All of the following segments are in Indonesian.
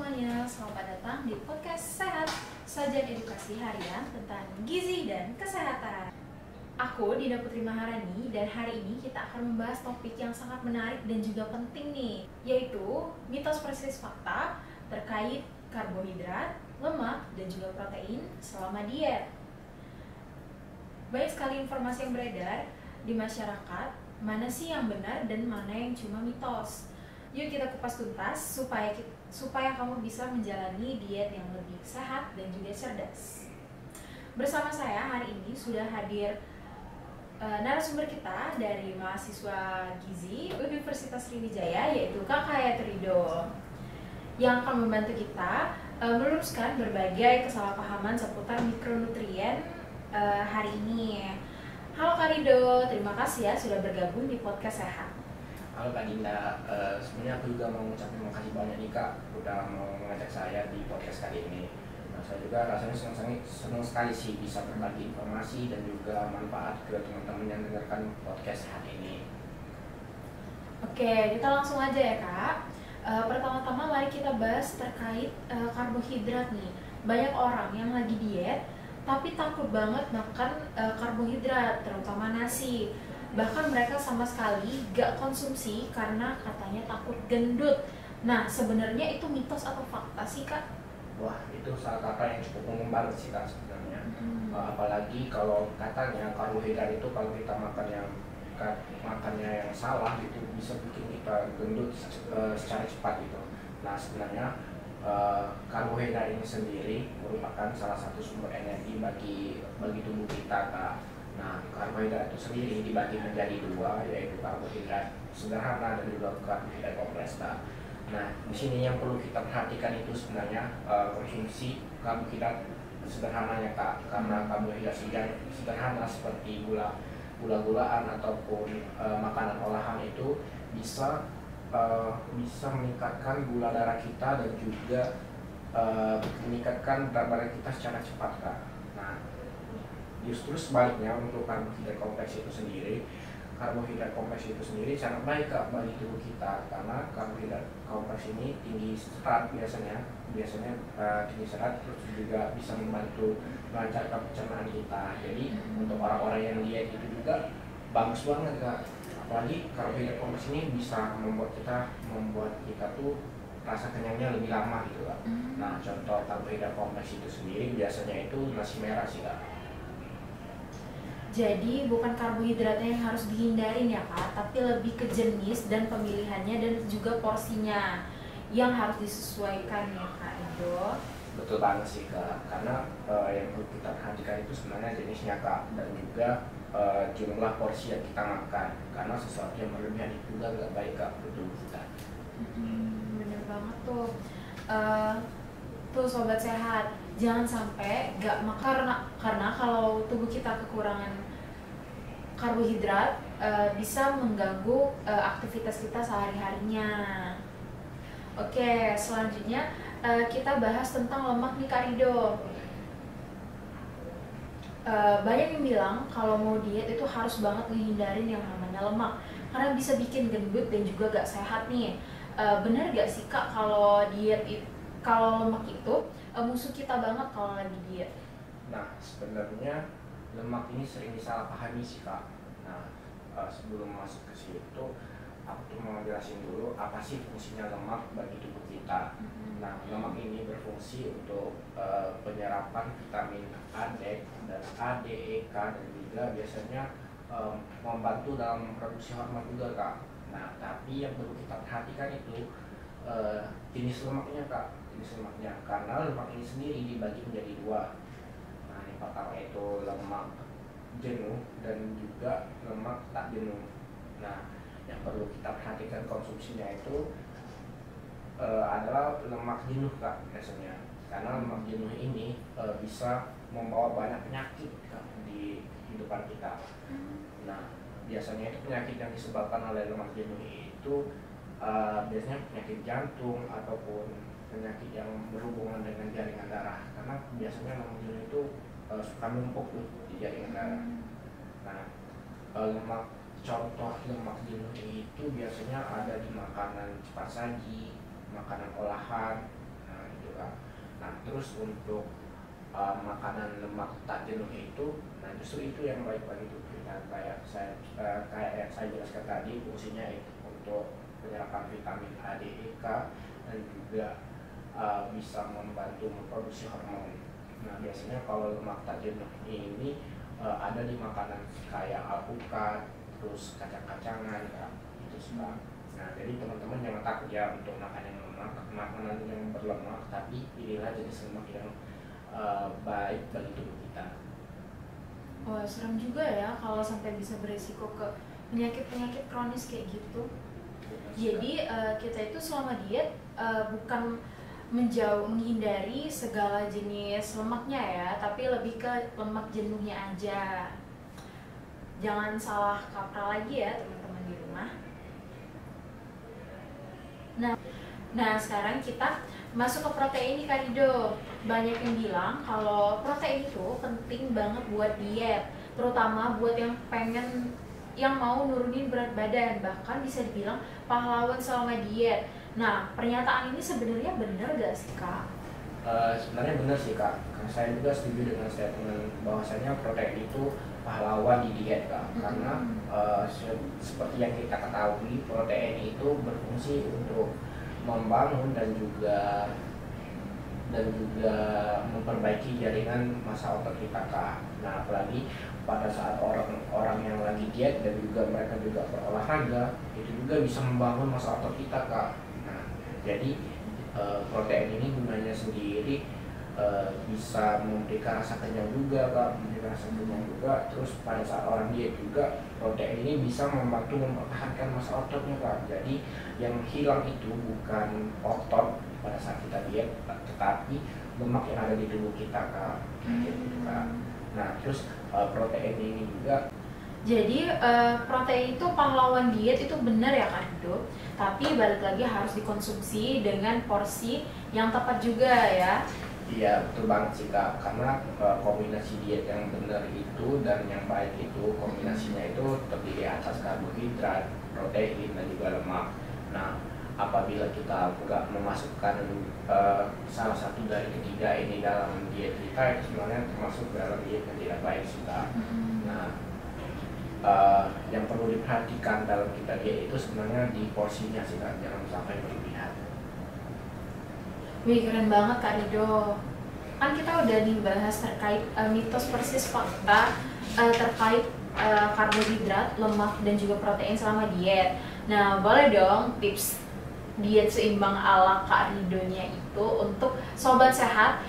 semuanya, selamat datang di podcast Sehat, sajian edukasi harian tentang gizi dan kesehatan. Aku Dina Putri Maharani dan hari ini kita akan membahas topik yang sangat menarik dan juga penting nih, yaitu mitos versus fakta terkait karbohidrat, lemak, dan juga protein selama diet. Banyak sekali informasi yang beredar di masyarakat, mana sih yang benar dan mana yang cuma mitos. Yuk kita kupas tuntas supaya kamu bisa menjalani diet yang lebih sehat dan juga cerdas. Bersama saya hari ini sudah hadir narasumber kita dari mahasiswa gizi Universitas Sriwijaya, yaitu Kak Hayat Ridho, yang akan membantu kita meluruskan berbagai kesalahpahaman seputar mikronutrien hari ini. Halo Kak Ridho, terima kasih ya sudah bergabung di podcast Sehat. Halo Kak Dinda, sebenarnya aku juga mau mengucapkan terima kasih banyak nih Kak udah mau mengajak saya di podcast kali ini. Nah, saya juga rasanya senang sekali sih bisa berbagi informasi dan juga manfaat ke teman-teman yang dengarkan podcast hari ini. Oke, kita langsung aja ya Kak. Pertama-tama mari kita bahas terkait karbohidrat nih. Banyak orang yang lagi diet tapi takut banget makan karbohidrat, terutama nasi. Bahkan mereka sama sekali gak konsumsi karena katanya takut gendut. Nah, sebenarnya itu mitos atau fakta sih Kak? Wah, itu salah kata yang cukup umum banget sih Kak sebenarnya. Apalagi kalau katanya karbohidrat itu kalau kita makannya yang salah gitu bisa bikin kita gendut secara cepat gitu. Nah, sebenarnya karbohidrat ini sendiri merupakan salah satu sumber energi bagi tubuh kita Kak. Nah, karbohidrat itu sendiri dibagi menjadi dua, yaitu karbohidrat sederhana dan juga karbohidrat kompleks. Nah, di sini yang perlu kita perhatikan itu sebenarnya konsumsi karbohidrat sederhananya Kak, karena karbohidrat sederhana seperti gula-gulaan ataupun makanan olahan itu bisa meningkatkan gula darah kita dan juga meningkatkan berat badan kita secara cepat Kak. Nah, justru sebaliknya untuk karbohidrat kompleks itu sendiri sangat baik Kak bagi tubuh kita, karena karbohidrat kompleks ini tinggi serat biasanya tinggi serat, terus juga bisa membantu melancarkan pencernaan kita. Jadi untuk orang-orang yang diet itu juga bagus banget Kak, apalagi karbohidrat kompleks ini bisa membuat kita tuh rasa kenyangnya lebih lama gitu Kak. Nah, contoh karbohidrat kompleks itu sendiri biasanya itu nasi merah sih Kak. Jadi bukan karbohidratnya yang harus dihindarin ya Kak, tapi lebih ke jenis dan pemilihannya dan juga porsinya yang harus disesuaikan ya Kak Ridho. Betul banget sih Kak, karena yang perlu kita perhatikan itu sebenarnya jenisnya Kak, dan juga jumlah porsi yang kita makan, karena sesuatu yang berlebihan itu juga nggak baik Kak untuk tubuh kita. Bener banget tuh. Tuh sobat sehat, jangan sampai gak makan karena kalau tubuh kita kekurangan karbohidrat bisa mengganggu aktivitas kita sehari-harinya. Oke, selanjutnya kita bahas tentang lemak nih Kak Ridho. Banyak yang bilang kalau mau diet itu harus banget ngehindarin yang namanya lemak karena bisa bikin gendut dan juga gak sehat nih. Benar gak sih Kak kalau kalau lemak itu musuh kita banget kalau lagi diet? Nah, sebenarnya lemak ini sering disalahpahami sih Kak. Nah, sebelum masuk ke situ, aku tuh mau jelasin dulu apa sih fungsinya lemak bagi tubuh kita. Nah, lemak ini berfungsi untuk penyerapan vitamin A, D, dan A, D, E, K, dan juga biasanya membantu dalam produksi hormon juga Kak. Nah, tapi yang perlu kita perhatikan itu jenis lemaknya Kak. Karena lemak ini sendiri dibagi menjadi dua. Nah, yang pertama itu lemak jenuh dan juga lemak tak jenuh. Nah, yang perlu kita perhatikan konsumsinya itu adalah lemak jenuh Kak biasanya, karena lemak jenuh ini bisa membawa banyak penyakit Kak di kehidupan kita. Nah, biasanya itu penyakit yang disebabkan oleh lemak jenuh itu biasanya penyakit jantung ataupun penyakit yang berhubungan dengan jaringan darah, karena biasanya lemak jenuh itu suka numpuk di jaringan darah. Nah, contoh lemak jenuh itu biasanya ada di makanan cepat saji, makanan olahan, nah, terus untuk makanan lemak tak jenuh itu, nah justru itu yang baik bagi tubuh kita. Kayak yang saya jelaskan tadi, fungsinya itu untuk penyerapan vitamin A, D, E, K, dan juga bisa membantu memproduksi hormon. Nah biasanya kalau lemak tak jenuh ini ada di makanan kayak alpukat, terus kacang-kacangan, ya, itu suka. Nah jadi teman-teman jangan takut ya untuk makan yang lemak, makanan yang berlemak, tapi pilihlah jenis lemak yang baik bagi tubuh kita. Wah, serem juga ya kalau sampai bisa beresiko ke penyakit-penyakit kronis kayak gitu. Jadi kita itu selama diet bukan menghindari segala jenis lemaknya ya, tapi lebih ke lemak jenuhnya aja. Jangan salah kaprah lagi ya teman-teman di rumah. Nah sekarang kita masuk ke protein nih Kak Rido. Banyak yang bilang kalau protein itu penting banget buat diet, terutama buat yang mau nurunin berat badan, bahkan bisa dibilang pahlawan selama diet. Nah, pernyataan ini sebenarnya benar gak sih Kak? Sebenarnya benar sih Kak, karena saya juga setuju dengan statement bahwasanya protein itu pahlawan di diet Kak. Karena seperti yang kita ketahui, protein itu berfungsi untuk membangun dan juga memperbaiki jaringan massa otot kita Kak. Nah apalagi pada saat orang-orang yang lagi diet dan juga mereka juga berolahraga, itu juga bisa membangun massa otot kita Kak. Nah jadi protein ini gunanya sendiri bisa memberikan rasa kenyang juga Kak, Terus pada saat orang diet juga, protein ini bisa membantu mempertahankan massa ototnya Kak. Jadi yang hilang itu bukan otot pada saat kita diet, tetapi lemak yang ada di tubuh kita Kak. Gitu, Kak. Nah terus protein ini juga, jadi protein itu pahlawan diet itu benar ya Kak Rido, tapi balik lagi harus dikonsumsi dengan porsi yang tepat juga ya. iya betul banget sih Kak, karena kombinasi diet yang benar itu dan yang baik itu kombinasinya itu terdiri atas karbohidrat, protein, dan juga lemak. Nah apabila kita nggak memasukkan salah satu dari ketiga ini dalam diet kita, itu sebenarnya termasuk dalam diet yang tidak baik sih Kak. Nah yang perlu diperhatikan dalam kita diet itu sebenarnya di porsinya sih Kak, jangan sampai berlebihan. Wih keren banget Kak Rido. Kan kita udah dibahas terkait mitos persis fakta terkait karbohidrat, lemak, dan juga protein selama diet. Nah boleh dong tips diet seimbang ala Kak Ridonya itu untuk sobat sehat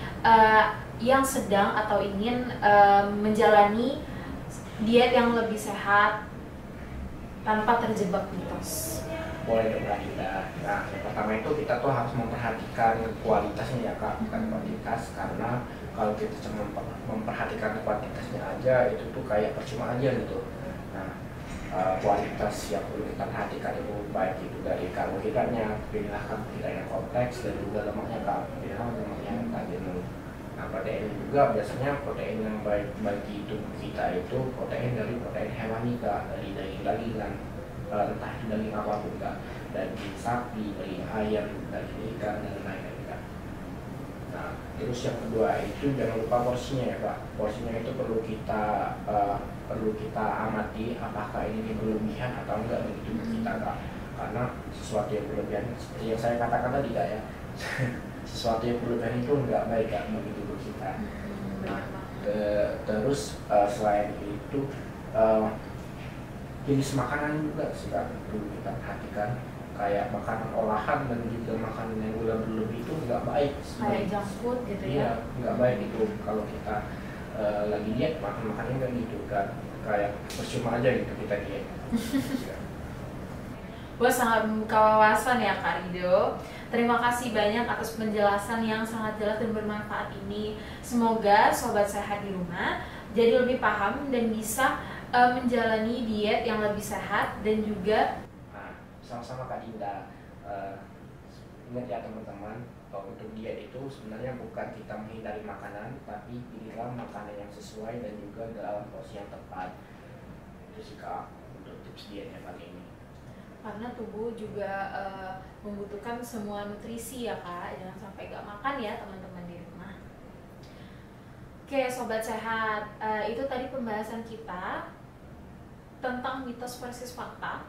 yang sedang atau ingin menjalani diet yang lebih sehat tanpa terjebak mitos. Boleh dong Kak Dinda. Nah yang pertama itu kita tuh harus memperhatikan kualitasnya ya Kak, bukan kuantitas. Karena kalau kita cuma memperhatikan kuantitasnya aja, itu tuh kayak percuma aja gitu. Nah kualitas yang perlu kita perhatikan itu baik itu dari karbohidratnya, pilihlah karbohidrat yang kompleks, dan juga lemaknya Kak, pilihlah lemaknya yang tak jenuh. Nah protein juga biasanya protein yang baik bagi tubuh kita itu protein dari protein hewani Kak, dari daging-dagingan, entah itu daging apapun Kak, daging sapi, daging ayam, daging ikan, dan lain-lain Kak. Nah terus yang kedua itu jangan lupa porsinya ya Kak. Porsinya itu perlu kita amati apakah ini berlebihan atau enggak bagi tubuh kita Kak. Karena sesuatu yang berlebihan seperti yang saya katakan tadi Kak ya, sesuatu yang berlebihan itu enggak baik Kak bagi tubuh kita. Nah terus selain itu jenis makanan juga sih Kak perlu kita perhatikan, kayak makanan olahan dan juga makanan yang gula berlebih itu nggak baik. Kayak junk food gitu ya? Iya nggak baik itu kalau kita lagi diet makan makannya nggak gitu kan, kayak percuma aja gitu kita diet. Gue sangat membuka wawasan ya Kak Rido. Terima kasih banyak atas penjelasan yang sangat jelas dan bermanfaat ini. Semoga sobat sehat di rumah jadi lebih paham dan bisa menjalani diet yang lebih sehat dan juga sama-sama Kak Dinda. Ingat ya teman-teman, untuk diet itu sebenarnya bukan kita menghindari makanan, tapi pilihlah makanan yang sesuai dan juga dalam porsi yang tepat. Itu sih Kak untuk tips dietnya kali ini. karena tubuh juga membutuhkan semua nutrisi ya Kak, jangan sampai gak makan ya teman-teman di rumah. Oke, sobat sehat, itu tadi pembahasan kita tentang mitos versus fakta,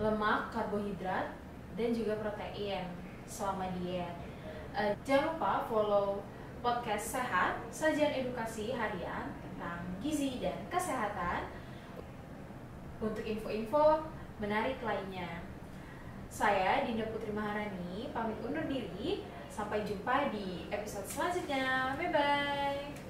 lemak, karbohidrat, dan juga protein selama diet. Jangan lupa follow podcast Sehat, sajian edukasi harian tentang gizi dan kesehatan untuk info-info menarik lainnya. Saya Dinda Putri Maharani pamit undur diri. Sampai jumpa di episode selanjutnya. Bye bye.